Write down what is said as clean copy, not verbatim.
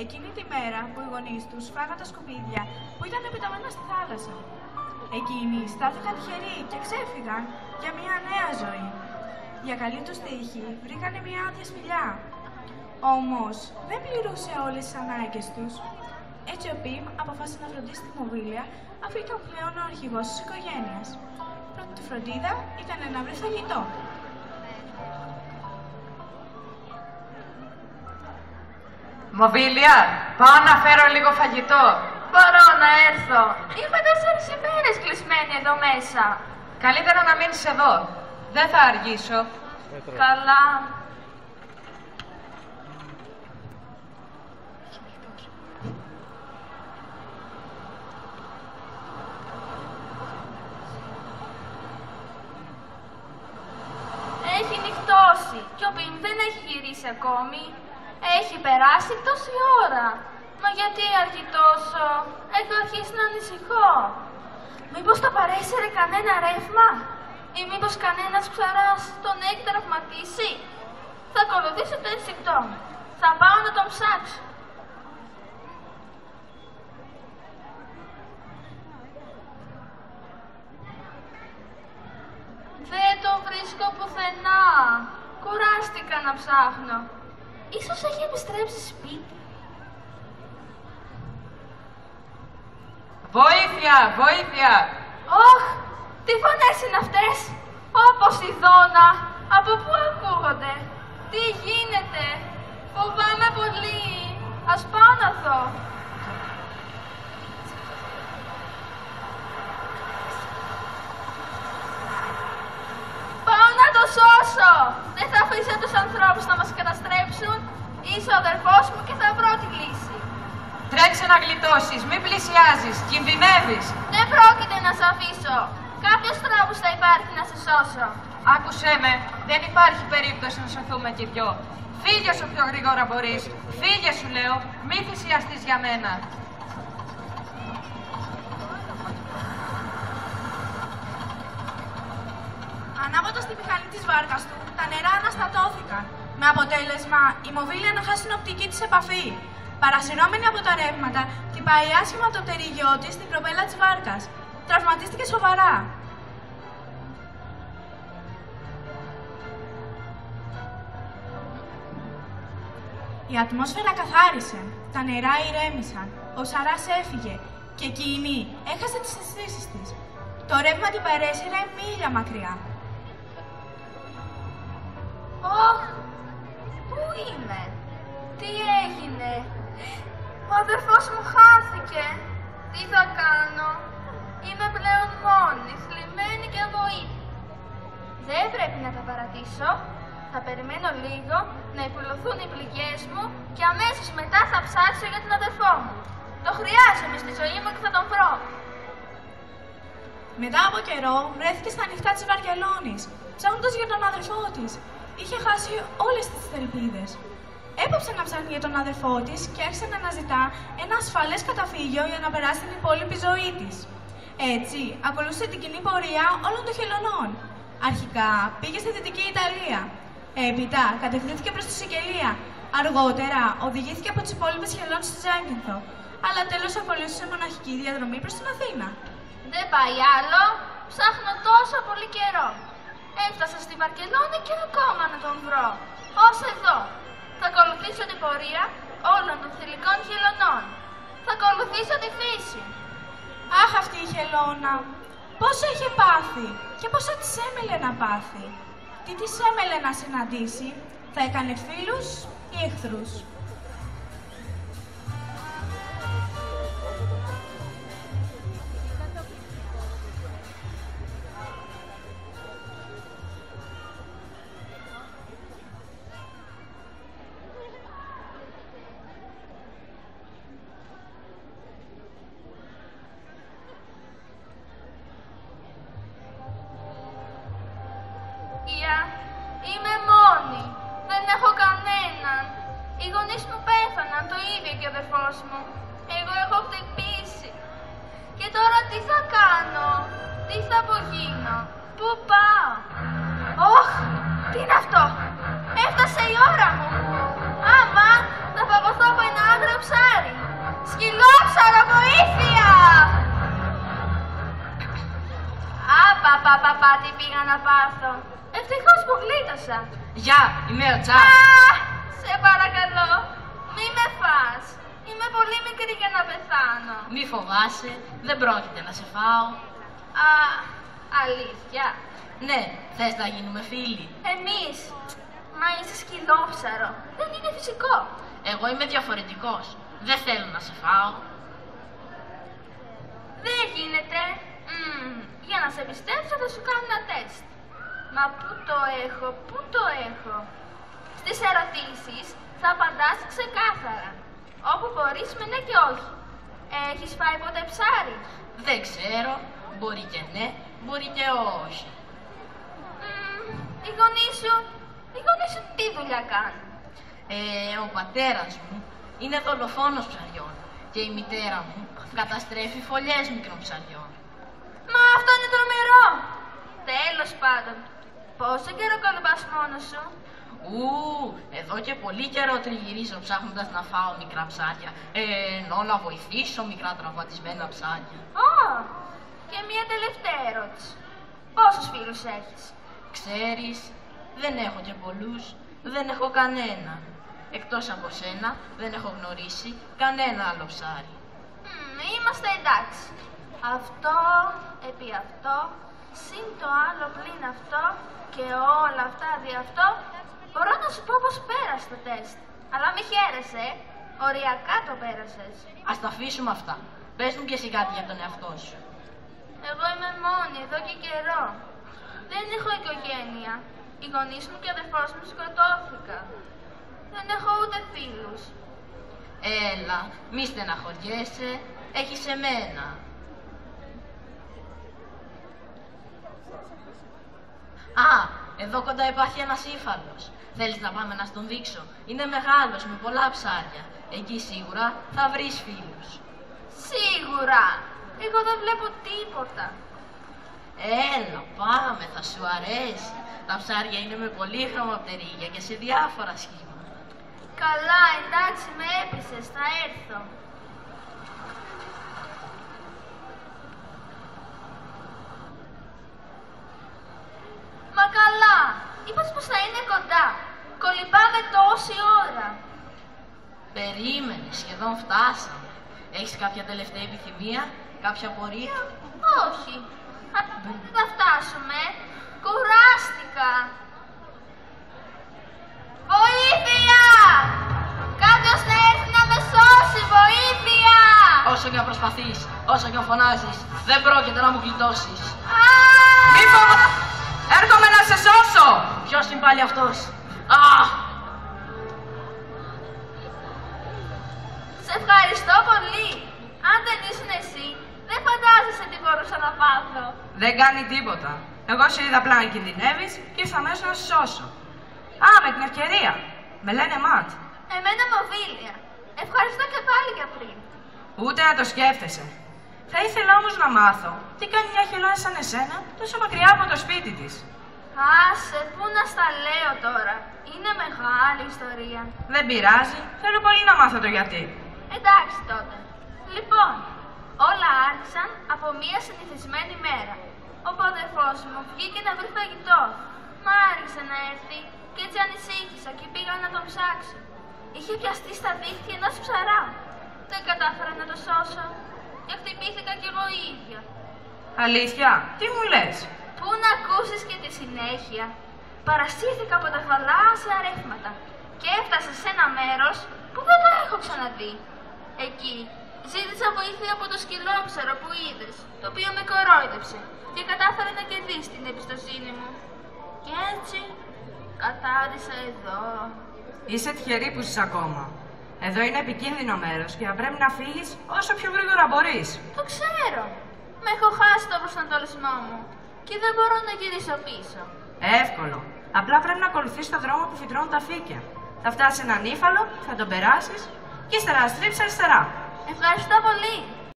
εκείνη τη μέρα που οι γονείς τους φάγαν τα σκουπίδια που ήταν επιταμμένα στη θάλασσα. Εκείνοι στάθηκαν τυχεροί και ξέφυγαν για μια νέα ζωή. Για καλή τους τύχη βρήκανε μια άδεια σπηλιά. Όμως δεν πληρούσε όλες τις ανάγκες τους. Έτσι ο Πιμ αποφάσισε να φροντίσει τη Μοβίλια, αφού ήταν πλέον ο αρχηγός της οικογένειας. Πρώτη του φροντίδα ήταν να βρει φαγητό. Μοβίλια, πάω να φέρω λίγο φαγητό. Μπορώ να έρθω. Είμαι 4 ημέρες κλεισμένη εδώ μέσα. Καλύτερα να μείνεις εδώ. Δεν θα αργήσω. Καλά. Έχει νυχτώσει και ο Πιμ δεν έχει γυρίσει ακόμη. Έχει περάσει τόση ώρα. Μα γιατί αργεί τόσο? Έχω αρχίσει να ανησυχώ. Μήπως θα παρέσυρε κανένα ρεύμα? Ή μήπως κανένας ψαράς τον έχει τραυματίσει? Θα ακολουθήσω το instinct μου. Θα πάω να τον ψάξω. Δεν το βρίσκω πουθενά. Κουράστηκα να ψάχνω. Ίσως έχει επιστρέψει σπίτι. Βοήθεια! Βοήθεια! Όχ! Τι φωνές είναι αυτές? Όπως η Δόνα. Από πού ακούγονται? Τι γίνεται? Φοβάμαι πολύ. Ας πάω να δω. Πάω να το σώσω. Δεν θα αφήσω τους ανθρώπους να μας καταστρέψουν. Είσαι ο αδερφός μου και θα βρω τη λύση. Τρέξε να γλιτώσεις, μην πλησιάζεις, κινδυνεύεις. Δεν πρόκειται να σε αφήσω. Κάποιος τρόπος θα υπάρχει να σε σώσω. Άκουσέ με, δεν υπάρχει περίπτωση να σωθούμε κι οι δυο. Φύγε όσο πιο γρήγορα μπορείς. Φύγε σου λέω, μη θυσιαστείς για μένα. Ανάβοντας τη μηχανή της βάρκας του, τα νερά αναστατώθηκαν. Με αποτέλεσμα η Μοβίλια να χάσει την οπτική της επαφή. Παρασυρώμενη από τα ρεύματα, χτυπάει άσχημα το πτερίγιό της στην προπέλα της βάρκας. Τραυματίστηκε σοβαρά. Η ατμόσφαιρα καθάρισε, τα νερά ηρέμησαν, ο ψαράς έφυγε και εκείνη έχασε τις αισθήσεις της. Το ρεύμα την παρέσυρε μίλια μακριά. Ωχ! Πού είμαι? Τι έγινε? Ο αδερφός μου χάθηκε. Τι θα κάνω? Είμαι πλέον μόνη, θλιμμένη και αβοήθητη. Δεν πρέπει να τα παρατήσω. Θα περιμένω λίγο να υπουλωθούν οι πληγές μου και αμέσως μετά θα ψάξω για τον αδερφό μου. Το χρειάζομαι στη ζωή μου και θα τον βρω. Μετά από καιρό βρέθηκε στα νυχτά της Βαρκελόνης, ψάχνοντας για τον αδερφό της. Είχε χάσει όλες τις ελπίδες. Έπαψε να ψάχνει για τον αδερφό της και άρχισε να αναζητά ένα ασφαλές καταφύγιο για να περάσει την υπόλοιπη ζωή της. Έτσι, ακολούθησε την κοινή πορεία όλων των χελωνών. Αρχικά πήγε στη Δυτική Ιταλία. Έπειτα κατευθύνθηκε προς τη Σικελία. Αργότερα οδηγήθηκε από τις υπόλοιπες χελώνες στη Ζάκυνθο. Αλλά τέλος ακολούθησε μοναχική διαδρομή προς την Αθήνα. Δεν πάει άλλο. Ψάχνω τόσο πολύ καιρό. Έφτασα στη Βαρκελόνη και ακόμα να τον βρω. Ως εδώ. Θα ακολουθήσω την πορεία όλων των θηλυκών χελωνών. Θα ακολουθήσω τη φύση. Αχ, αυτή η χελώνα. Πόσο είχε πάθει και πόσο της έμελε να πάθει. Τι της έμελε να συναντήσει, θα έκανε φίλους ή εχθρούς. Είμαι μόνη. Δεν έχω κανέναν. Οι γονείς μου πέθαναν, το ίδιο και ο αδερφός μου. Εγώ έχω χτυπήσει. Και τώρα τι θα κάνω? Τι θα απογίνω? Πού πάω? Ωχ! Τι είναι αυτό? Έφτασε η ώρα μου. Άμα θα παγωθώ από ένα άγριο ψάρι! Σκυλόψαρο, βοήθεια! Απαπαπαπα, τι πήγα να πάθω. Ευτυχώς που γλίτωσα. Γεια, είμαι ο Τζακ. Σε παρακαλώ, μη με φας. Είμαι πολύ μικρή για να πεθάνω. Μη φοβάσαι, δεν πρόκειται να σε φάω. Αλήθεια. Ναι, θες να γίνουμε φίλοι? Εμείς. Μα είσαι σκυλόψαρο. Δεν είναι φυσικό. Εγώ είμαι διαφορετικός. Δεν θέλω να σε φάω. Δεν γίνεται. Για να σε πιστέψω θα σου κάνω ένα τεστ. Μα πού το έχω. Στις ερωτήσεις θα απαντάς ξεκάθαρα. Όπου μπορείς με ναι και όχι. Έχεις φάει ποτέ ψάρι? Δεν ξέρω. Μπορεί και ναι, μπορεί και όχι. Οι γονείς σου τι δουλειά κάνουν? Ο πατέρας μου είναι δολοφόνος ψαριών και η μητέρα μου καταστρέφει φωλιές μικρών ψαριών. Μα αυτό είναι τρομερό! Τέλος πάντων, πόσο καιρό κολυμπάς μόνος σου? Εδώ και πολύ καιρό τριγυρίζω ψάχνοντας να φάω μικρά ψάρια, ενώ να βοηθήσω μικρά τραυματισμένα ψάρια. Και μία τελευταία ερώτηση. Πόσους φίλους έχεις? Ξέρεις, δεν έχω και πολλούς, δεν έχω κανένα. Εκτός από σένα, δεν έχω γνωρίσει κανένα άλλο ψάρι. Είμαστε εντάξει. Αυτό επί αυτό, συν το άλλο πλην αυτό και όλα αυτά δι' αυτό, μπορώ να σου πω πως πέρασε το τεστ. Αλλά μη χαίρεσαι, οριακά το πέρασες. Ας τα αφήσουμε αυτά. Πες μου και εσύ κάτι για τον εαυτό σου. Εγώ είμαι μόνη εδώ και καιρό. Δεν έχω οικογένεια. Οι γονείς μου και ο αδερφός μου σκοτώθηκαν. Δεν έχω ούτε φίλους. Έλα, μη στεναχωριέσαι, έχεις εμένα. Εδώ κοντά υπάρχει ένας ύφαλος. Θέλεις να πάμε να στον δείξω? Είναι μεγάλος, με πολλά ψάρια. Εκεί σίγουρα θα βρεις φίλους. Σίγουρα! Εγώ δεν βλέπω τίποτα. Έλα, πάμε, θα σου αρέσει. Τα ψάρια είναι με πολύχρωμα πτερίγια και σε διάφορα σχήματα. Καλά, εντάξει, με έπεισες, θα έρθω. Μα καλά, είπες πως θα είναι κοντά. Κολυμπάμε τόση ώρα. Περίμενε, σχεδόν φτάσαμε. Έχεις κάποια τελευταία επιθυμία, κάποια πορεία? Όχι. Δεν θα φτάσουμε. Κουράστηκα. Βοήθεια! Κάποιος να έρθει να με σώσει, βοήθεια! Όσο και να προσπαθείς, όσο και να φωνάζεις, δεν πρόκειται να μου γλιτώσεις. Μη φοβάσαι! Έρχομαι να σε σώσω! Ποιος είναι πάλι αυτός? Σε ευχαριστώ πολύ. Αν δεν ήσουν εσύ, δεν φαντάζεσαι τι μπορούσα να πάθω. Δεν κάνει τίποτα. Εγώ σε είδα απλά να κινδυνεύεις και ήρθα αμέσως να σε σώσω. Με την ευκαιρία. Με λένε Ματ. Εμένα Μοβίλια. Ευχαριστώ και πάλι για πριν. Ούτε να το σκέφτεσαι. Θα ήθελα όμως να μάθω τι κάνει μια χελώνα σαν εσένα τόσο μακριά από το σπίτι της. Άσε, πού να στα λέω τώρα. Είναι μεγάλη ιστορία. Δεν πειράζει. Θέλω πολύ να μάθω το γιατί. Εντάξει τότε. Λοιπόν, όλα άρχισαν από μία συνηθισμένη μέρα. Ο αδερφός μου βγήκε να βρει φαγητό. Μ' άργησε να έρθει και έτσι ανησύχησα και πήγα να τον ψάξω. Είχε πιαστεί στα δίχτυα ενός ψαρά. Δεν κατάφερα να το σώσω και χτυπήθηκα κι εγώ η ίδια. Αλήθεια, τι μου λες? Πού να ακούσεις και τη συνέχεια. Παρασύρθηκα από τα θαλάσσια ρεύματα και έφτασα σε ένα μέρος που δεν το έχω ξαναδεί. Εκεί ζήτησα βοήθεια από το σκυλόψαρο που είδες, το οποίο με κορόιδεψε και κατάφερε να κερδίσει την εμπιστοσύνη μου. Και έτσι κατάντησα εδώ. Είσαι τυχερή που είσαι ακόμα. Εδώ είναι επικίνδυνο μέρος και θα πρέπει να φύγεις όσο πιο γρήγορα μπορείς. Το ξέρω. Με έχω χάσει το προσανατολισμό μου και δεν μπορώ να γυρίσω πίσω. Εύκολο. Απλά πρέπει να ακολουθείς το δρόμο που φυτρώνουν τα φύκια. Θα φτάσεις σε έναν ύφαλο, θα τον περάσεις και ύστερα να στρίψεις αριστερά. Ευχαριστώ πολύ.